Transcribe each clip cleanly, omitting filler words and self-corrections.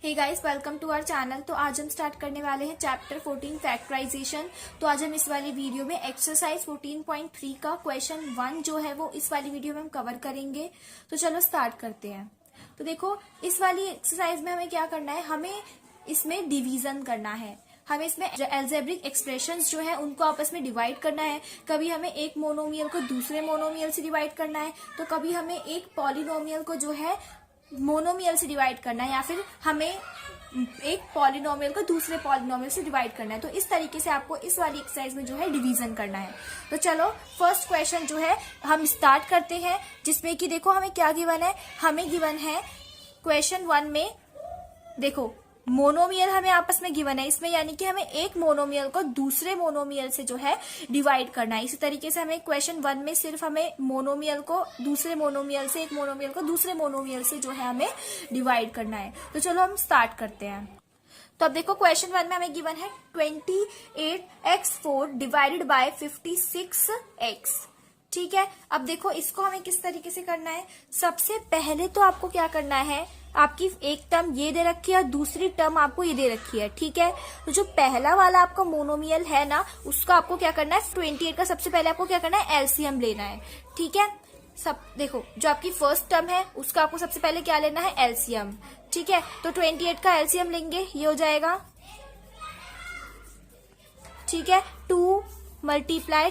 Hey guys, welcome to our channel. तो आज हम स्टार्ट करने वाले हैं चैप्टर 14 फैक्टराइजेशन। तो आज हम इस वाली वीडियो में एक्सरसाइज 14.3 का क्वेश्चन 1 जो है वो इस वाली वीडियो में हम कवर करेंगे। तो चलो स्टार्ट करते हैं। तो देखो, इस वाली एक्सरसाइज में हमें क्या करना है, हमें इसमें डिवीजन करना है। हमें इसमें एल्जेब्रिक एक्सप्रेशंस जो है उनको आपस में डिवाइड करना है। कभी हमें एक मोनोमियल को दूसरे मोनोमियल से डिवाइड करना है, तो कभी हमें एक पॉलिनोमियल को जो है मोनोमियल से डिवाइड करना है, या फिर हमें एक पॉलिनोमियल को दूसरे पॉलिनोमियल से डिवाइड करना है। तो इस तरीके से आपको इस वाली एक्सरसाइज में जो है डिवीजन करना है। तो चलो फर्स्ट क्वेश्चन जो है हम स्टार्ट करते हैं, जिसमें कि देखो हमें क्या गिवन है। हमें गिवन है क्वेश्चन 1 में, देखो मोनोमियल हमें आपस में गिवन है इसमें, यानी कि हमें एक मोनोमियल को दूसरे मोनोमियल से जो है डिवाइड करना है। इसी तरीके से हमें क्वेश्चन 1 में सिर्फ हमें मोनोमियल को दूसरे मोनोमियल से, एक मोनोमियल को दूसरे मोनोमियल से जो है हमें डिवाइड करना है। तो चलो हम स्टार्ट करते हैं। तो अब देखो क्वेश्चन 1 में हमें गिवन है 28x4 डिवाइडेड बाय 56x। ठीक है, अब देखो इसको हमें किस तरीके से करना है। सबसे पहले तो आपको क्या करना है, आपकी एक टर्म ये दे रखी है और दूसरी टर्म आपको ये दे रखी है। ठीक है, तो जो पहला वाला आपका मोनोमियल है ना, उसका आपको क्या करना है, 28 का सबसे पहले आपको क्या करना है, एलसीएम लेना है। ठीक है, सब देखो जो आपकी फर्स्ट टर्म है उसका आपको सबसे पहले क्या लेना है, एलसीएम। ठीक है, तो 28 का एलसीएम लेंगे, ये हो जाएगा, ठीक है, 2 मल्टीप्लाई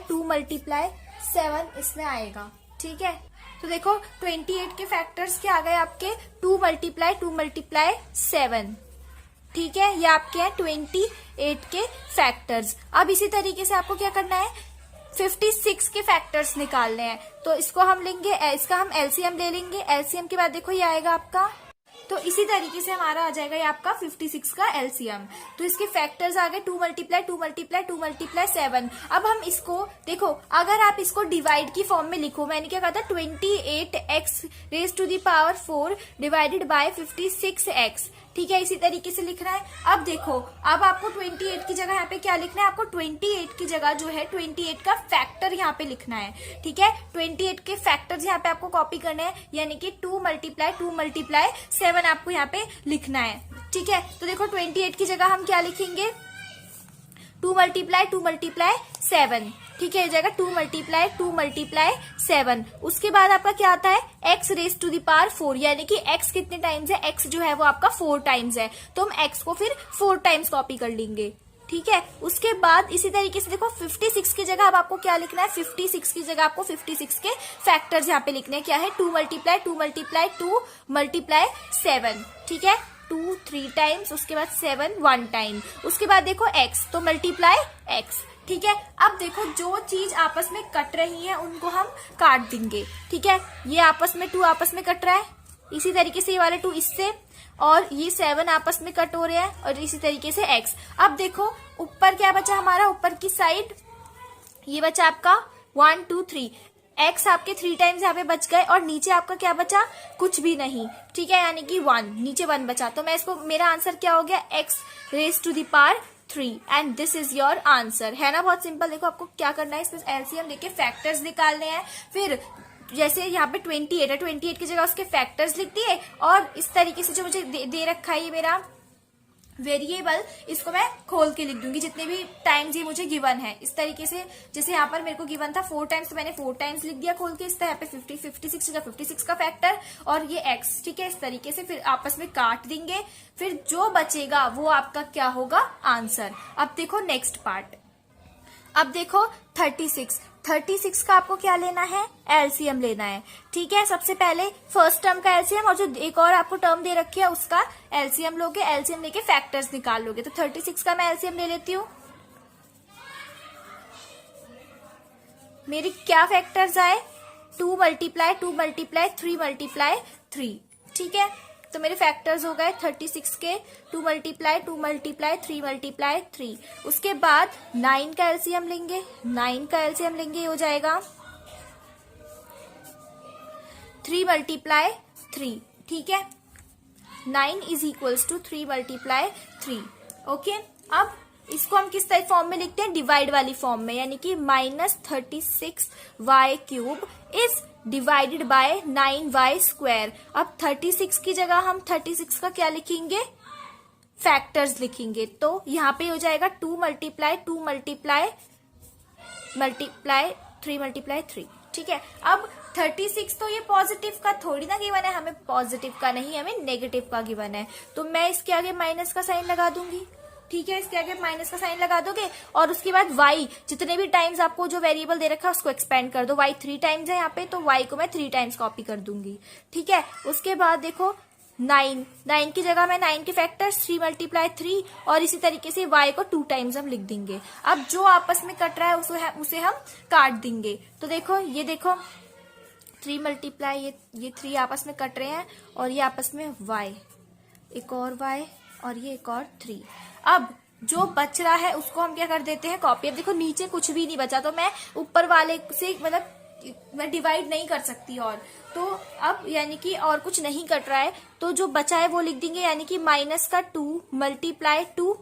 7 इसमें आएगा। ठीक है, तो देखो 28 के फैक्टर्स क्या आ गए आपके, 2 मल्टीप्लाई 7। ठीक है, ये आपके हैं 28 के फैक्टर्स। अब इसी तरीके से आपको क्या करना है, 56 के फैक्टर्स निकालने हैं। तो इसको हम लेंगे, इसका हम एलसीएम ले लेंगे। एलसीएम के बाद देखो ये आएगा आपका, तो इसी तरीके से हमारा आ जाएगा ये आपका 56 का एलसीएम। तो इसके फैक्टर्स आ गए 2 मल्टीप्लाई 7। अब हम इसको देखो, अगर आप इसको डिवाइड की फॉर्म में लिखो, मैंने क्या कहा था, 28x raise to the power 4 divided by 56x। ठीक है, इसी तरीके से लिखना है। अब देखो, अब आपको 28 की जगह यहाँ पे क्या लिखना है, आपको 28 की जगह जो है 28 का फैक्टर यहाँ पे लिखना है। ठीक है, 28 के फैक्टर्स यहाँ पे आपको कॉपी करने हैं, यानी कि 2 मल्टीप्लाई 7 आपको यहाँ पे लिखना है। ठीक है, तो देखो 28 की जगह हम क्या लिखेंगे, 2 मल्टीप्लाई 7। ठीक है, हो जाएगा 2 मल्टीप्लाई 7। उसके बाद आपका क्या आता है, x raise to the power 4, यानी कि x कितने टाइम्स है, x जो है वो आपका 4 टाइम्स है, तो हम x को फिर 4 टाइम्स कॉपी कर लेंगे। ठीक है, उसके बाद इसी तरीके से देखो 56 की जगह अब आपको क्या लिखना है, 56 की जगह आपको 56 के फैक्टर्स यहाँ पे लिखने हैं। क्या है, 2 मल्टीप्लाई 7। ठीक है, 2 3 टाइम्स, उसके बाद 7 1 टाइम, उसके बाद देखो x, तो मल्टीप्लाई x। ठीक है, अब देखो जो चीज आपस में कट रही है उनको हम काट देंगे। ठीक है, ये आपस में 2 आपस में कट रहा है, इसी तरीके से ये वाले 2 इससे, और ये 7 आपस में कट हो रहे हैं, और इसी तरीके से x। अब देखो ऊपर क्या बचा हमारा, ऊपर की साइड ये बचा आपका 1 2 3, x आपके 3 टाइम्स यहाँ पे बच गए, और नीचे आपका क्या बचा, कुछ भी नहीं। ठीक है, यानी कि 1, नीचे 1 बचा। तो मैं इसको, मेरा आंसर क्या हो गया, x raise to the power 3, and this is your answer. है ना, बहुत सिंपल। देखो आपको क्या करना है, इसमें एलसीएम लेके फैक्टर्स निकालने हैं। फिर जैसे यहाँ पे 28 है, 28 की जगह उसके फैक्टर्स लिख दिए, और इस तरीके से जो मुझे दे रखा है ये मेरा वेरिएबल, इसको मैं खोल के लिख दूंगी जितने भी टाइम्स ये मुझे गिवन है। इस तरीके से, जैसे यहाँ पर मेरे को गिवन था 4 टाइम्स, तो मैंने 4 टाइम्स लिख दिया खोल के। इस तरह पे 56 का फैक्टर और ये x। ठीक है, इस तरीके से फिर आपस में काट देंगे, फिर जो बचेगा वो आपका क्या होगा, आंसर। अब देखो नेक्स्ट पार्ट। अब देखो 36 का आपको क्या लेना है, एलसीएम लेना है। ठीक है, सबसे पहले फर्स्ट टर्म का एलसीएम, और जो एक और आपको टर्म दे रखी है उसका एलसीएम लोगे। एलसीएम लेके फैक्टर्स निकाल लोगे। तो 36 का मैं एलसीएम ले लेती हूँ। मेरी क्या फैक्टर्स आए, 2 मल्टीप्लाई 3 ठीक है, तो मेरे फैक्टर्स हो गए 36 के, 2 मल्टीप्लाई 3। उसके बाद 9 का एलसीएम लेंगे, ये हो जाएगा 3 मल्टीप्लाई 3। ठीक है, 9 is equals to 3 multiply 3। Okay, अब इसको हम किस टाइप फॉर्म में लिखते हैं, डिवाइड वाली फॉर्म में, यानी कि -36y³ is divided bye 9y²। अब 36 की जगह हम 36 का क्या लिखेंगे, फैक्टर्स लिखेंगे तो यहाँ पे हो जाएगा 2 मल्टीप्लाई 2 मल्टीप्लाई 3 मल्टीप्लाई 3। ठीक है, अब 36 तो ये पॉजिटिव का थोड़ी ना गिवन है, हमें पॉजिटिव का नहीं, हमें नेगेटिव का गिवन है, तो मैं इसके आगे माइनस का साइन लगा दूंगी। ठीक है, इसके आगे माइनस का साइन लगा दोगे और उसके बाद y जितने भी टाइम्स आपको जो वेरिएबल दे रखा है उसको एक्सपेंड कर दो। y 3 टाइम्स है यहाँ पे, तो y को मैं 3 टाइम्स कॉपी कर दूंगी। ठीक है, उसके बाद देखो 9 की जगह मैं 9 के फैक्टर्स 3 मल्टीप्लाई 3 और इसी तरीके से y को 2 टाइम्स हम लिख देंगे। अब जो आपस में कट रहा है उसे हम काट देंगे। तो देखो ये देखो 3 मल्टीप्लाई ये 3 आपस में कट रहे हैं और ये आपस में y, एक और y और ये एक और 3। अब जो बच रहा है उसको हम क्या कर देते हैं, कॉपी। अब देखो नीचे कुछ भी नहीं बचा तो मैं ऊपर वाले से मतलब मैं डिवाइड नहीं कर सकती, और तो अब यानी कि और कुछ नहीं कट रहा है तो जो बचा है वो लिख देंगे, यानी कि माइनस का 2 मल्टीप्लाई 2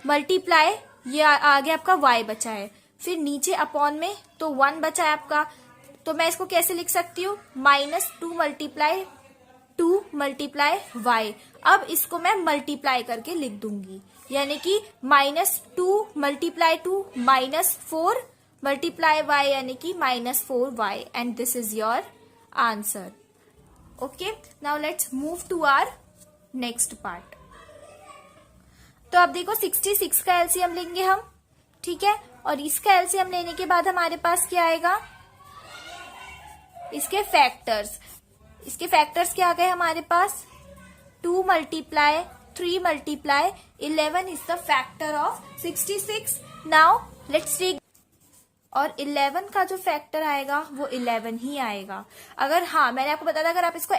मल्टीप्लाई ये आगे आपका y बचा है, फिर नीचे अपॉन में तो 1 बचा है आपका, तो मैं इसको कैसे लिख सकती हूँ, -2 मल्टीप्लाई 2 मल्टीप्लाई y। अब इसको मैं मल्टीप्लाई करके लिख दूंगी, यानी कि -2 मल्टीप्लाई 2 -4 मल्टीप्लाई y, यानी कि -4y, and this is your answer. Okay, now let's move to our next part. तो अब देखो 66 का एलसीएम लेंगे हम। ठीक है, और इसका एलसीएम लेने के बाद हमारे पास क्या आएगा, इसके फैक्टर्स क्या आ गए हमारे पास, 2 multiply 3 multiply 11 is the factor of 66। Now let's take, और 11 का जो फैक्टर आएगा वो 11 ही आएगा। अगर हाँ मैंने आपको बताया था, अगर आप इसको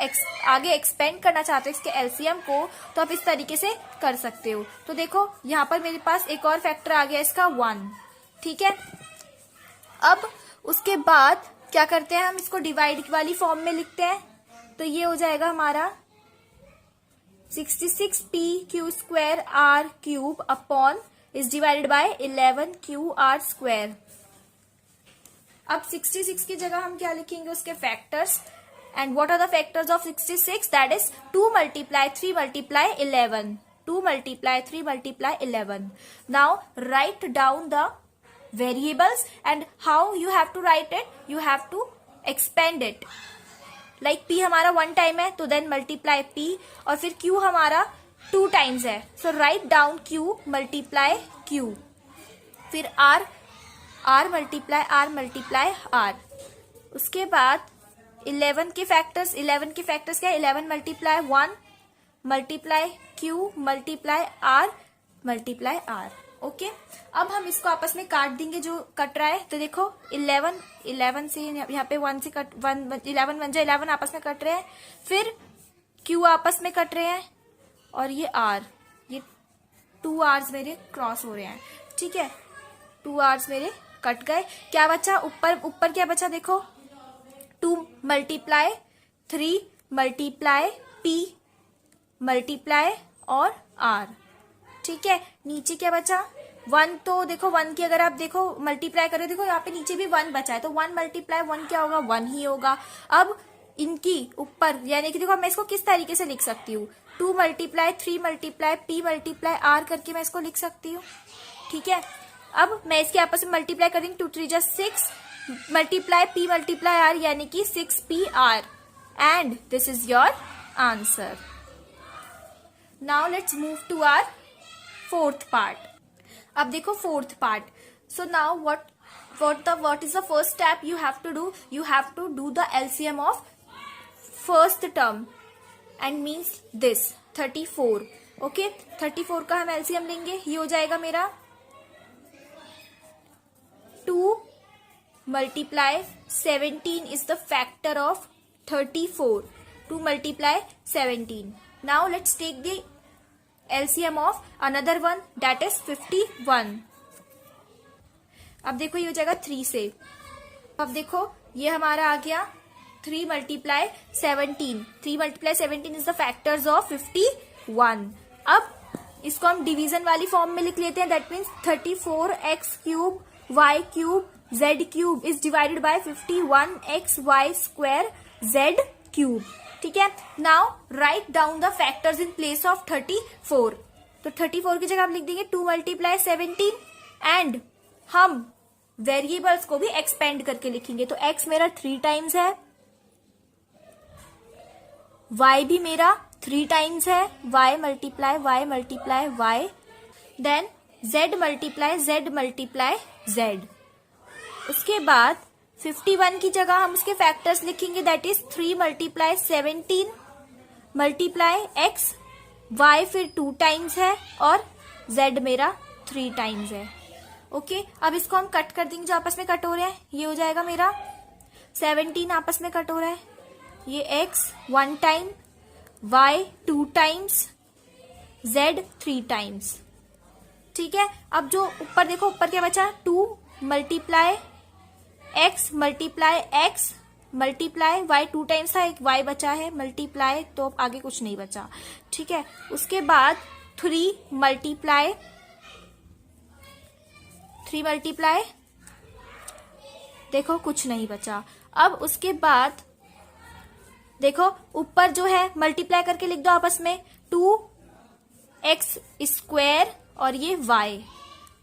आगे एक्सपेंड करना चाहते हो इसके एलसीएम को तो आप इस तरीके से कर सकते हो। तो देखो यहाँ पर मेरे पास एक और फैक्टर आ गया इसका 1। ठीक है, अब उसके बाद क्या करते हैं, हम इसको डिवाइड वाली फॉर्म में लिखते हैं, तो ये हो जाएगा हमारा 66p q square r cube upon is divided by 11 q r square. अब 66 की जगह हम क्या लिखेंगे, उसके factors, and what are the factors of 66, that is 2 multiply 3 multiply 11, 2 multiply 3 multiply 11। Now write down the variables and how you have to write it, you have to expand it, like p हमारा 1 time है तो then multiply p, और फिर q हमारा 2 times है, so write down q multiply q, फिर r multiply r। उसके बाद 11 के फैक्टर्स क्या है, 11 multiply 1 multiply q multiply r multiply r। Okay, अब हम इसको आपस में काट देंगे जो कट रहा है। तो देखो 11 से यहाँ पे 1 से 11 1 जा 11 आपस में कट रहे हैं, फिर q आपस में कट रहे हैं, और ये r, ये 2 r's मेरे क्रॉस हो रहे हैं। ठीक है, 2 r's मेरे कट गए। क्या बचा ऊपर क्या बचा, देखो 2 मल्टीप्लाई 3 मल्टीप्लाई p मल्टीप्लाई और r। ठीक है, नीचे क्या बचा 1, तो देखो 1 की अगर आप देखो मल्टीप्लाई करो, देखो यहाँ पे नीचे भी 1 बचा है, तो 1 मल्टीप्लाई 1 क्या होगा, 1 ही होगा। अब इनकी ऊपर यानी कि देखो मैं इसको किस तरीके से लिख सकती हूँ, 2 multiply 3 multiply p multiply r करके मैं इसको लिख सकती हूँ। ठीक है, अब मैं इसके आपस में मल्टीप्लाई करेंगे, 2 3 just 6 multiply p multiply r, यानी कि 6pr, and this is your answer. Now let's move to our fourth part. अब देखो fourth part, so now what is the first step you have to do, you have to do the LCM of first term and means this 34। Okay, 34 का हम LCM लेंगे, ये हो जाएगा मेरा 2 multiply 17 is the factor of 34, 2 multiply 17। Now let's take the LCM of another one, that is 51। अब देखो ये हो जाएगा 3 से। अब देखो ये हमारा आ गया 3 multiply 17, 3 multiply 17 is the factors of 51। अब इसको हम डिवीजन वाली फॉर्म में लिख लेते हैं, that means 34x cube y cube z cube is divided bye 51x y square z cube. ठीक है, now write down the factors in place of 34। तो 34 की जगह आप लिख देंगे 2 मल्टीप्लाई 17 एंड हम वेरिएबल्स को भी एक्सपेंड करके लिखेंगे। तो x मेरा 3 टाइम्स है, y भी मेरा 3 टाइम्स है, y multiply y, then z multiply z। उसके बाद 51 की जगह हम उसके फैक्टर्स लिखेंगे, that is 3 multiply 17 multiply x, y फिर 2 टाइम्स है और z मेरा 3 टाइम्स है। ओके अब इसको हम कट कर देंगे, जो आपस में कट हो रहे हैं। ये हो जाएगा मेरा 17 आपस में कट हो रहा है, ये x 1 time, y 2 times, z 3 times. ठीक है, अब जो ऊपर देखो, ऊपर क्या बचा, 2 multiply x multiply y 2 times था, एक y बचा है मल्टीप्लाई, तो आगे कुछ नहीं बचा। ठीक है, उसके बाद 3 मल्टीप्लाई देखो कुछ नहीं बचा। अब उसके बाद देखो ऊपर जो है मल्टीप्लाई करके लिख दो आपस में, 2x स्क्वायर और ये y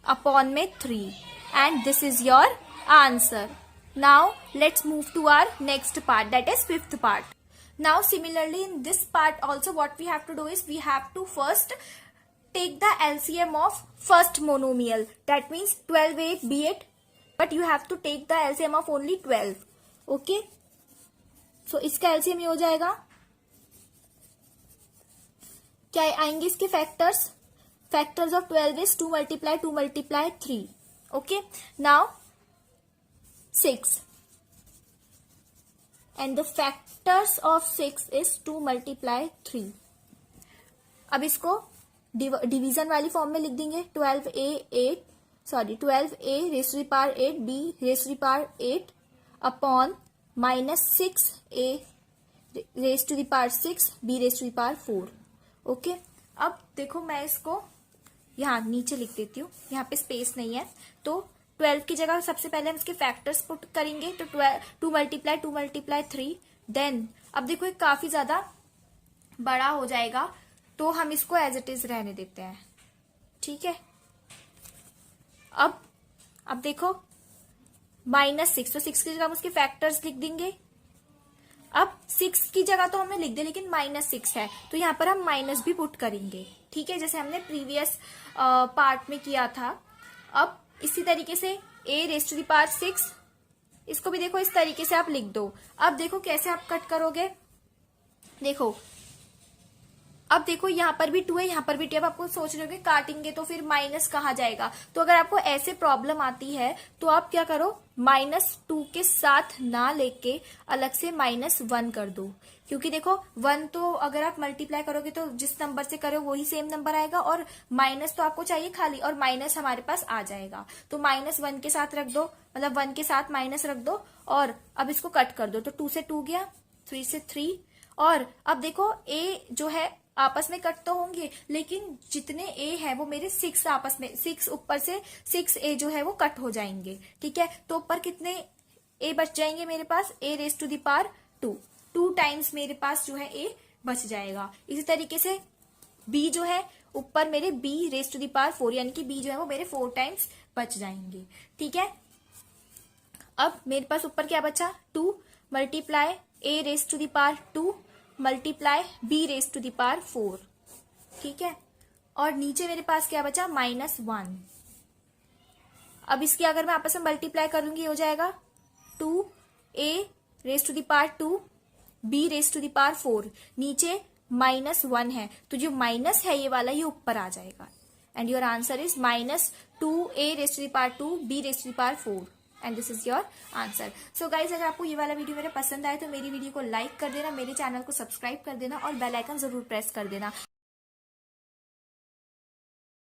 अपॉन में 3 and this is your answer. Now let's move to our next part, that is 5th part. Now similarly in this part also what we have to do is we have to first take the LCM of first monomial, that means 12 8 be it, but you have to take the LCM of only 12. okay, so इसका LCM ये हो जाएगा, क्या आएंगे इसके factors of 12 is 2 multiply 3. okay, now 6 and the factors of 6 is 2 multiply 3. अब इसको division वाली फॉर्म में लिख देंगे, 12a raise to the power 8 b raise to the power 8 upon minus 6a raise to the power 6 b raise to the power 4. Okay, अब देखो मैं इसको यहाँ नीचे लिख देती हूँ, यहाँ पे स्पेस नहीं है, तो 12 की जगह सबसे पहले हम इसके फैक्टर्स पुट करेंगे, तो 2 मल्टीप्लाई 3, देन अब देखो ये काफी ज्यादा बड़ा हो जाएगा, तो हम इसको एज इट इज रहने देते हैं. ठीक है, अब देखो -6, तो 6 की जगह हम उसके फैक्टर्स लिख देंगे. अब 6 की जगह तो हमने लिख दिया, लेकिन -6 है तो यहाँ पर हम माइनस भी पुट करेंगे. ठीक है, जैसे हमने प्रीवियस पार्ट में किया था. अब इसी तरीके से a raise to the power 6, इसको भी देखो इस तरीके से आप लिख दो. अब देखो कैसे आप कट करोगे. देखो अब देखो यहाँ पर भी 2 है, यहाँ पर भी 2. अब आपको सोच रहे हो कि काटेंगे तो फिर माइनस कहाँ जाएगा. तो अगर आपको ऐसे प्रॉब्लम आती है तो आप क्या करो, -2 के साथ ना लेके अलग से -1 कर दो. क्योंकि देखो 1 तो अगर आप मल्टीप्लाई करोगे तो जिस नंबर से करो वही सेम नंबर आएगा, और माइनस तो आपको चाहिए खाली, और माइनस हमारे पास आ जाएगा. तो -1 के साथ रख दो, मतलब 1 के साथ माइनस रख दो, और अब इसको कट कर दो. तो 2 से 2 गया, 3 से 3. और अब देखो a जो है आपस में कट तो होंगे, लेकिन जितने a है वो मेरे 6 आपस में, 6 ऊपर से 6a जो है वो कट हो जाएंगे. ठीक है, तो ऊपर कितने a बच जाएंगे मेरे पास, a raise to the power 2 times मेरे पास जो है a बच जाएगा. इसी तरीके से b जो है ऊपर मेरे b raise to the power 4, यानी कि b जो है वो मेरे 4 टाइम्स बच जाएंगे. ठीक है, अब मेरे पास ऊपर क्या बचा, 2 multiply a raise to the power 2 multiply b raise to the power 4. ठीक है, और नीचे मेरे पास क्या बचा, -1. अब इसकी अगर मैं आपस में मल्टीप्लाई करूंगी हो जाएगा 2a raise to the power 2 b raise to the power 4. नीचे -1 है, तो जो माइनस है ये वाला ये ऊपर आ जाएगा. And your answer is -2a raise to the power 2 b raise to the power 4. And this is your answer. So guys, अगर आपको ये वाला वीडियो मेरा पसंद आए तो मेरी वीडियो को लाइक कर देना, मेरे चैनल को सब्सक्राइब कर देना और बेल आइकन जरूर प्रेस कर देना.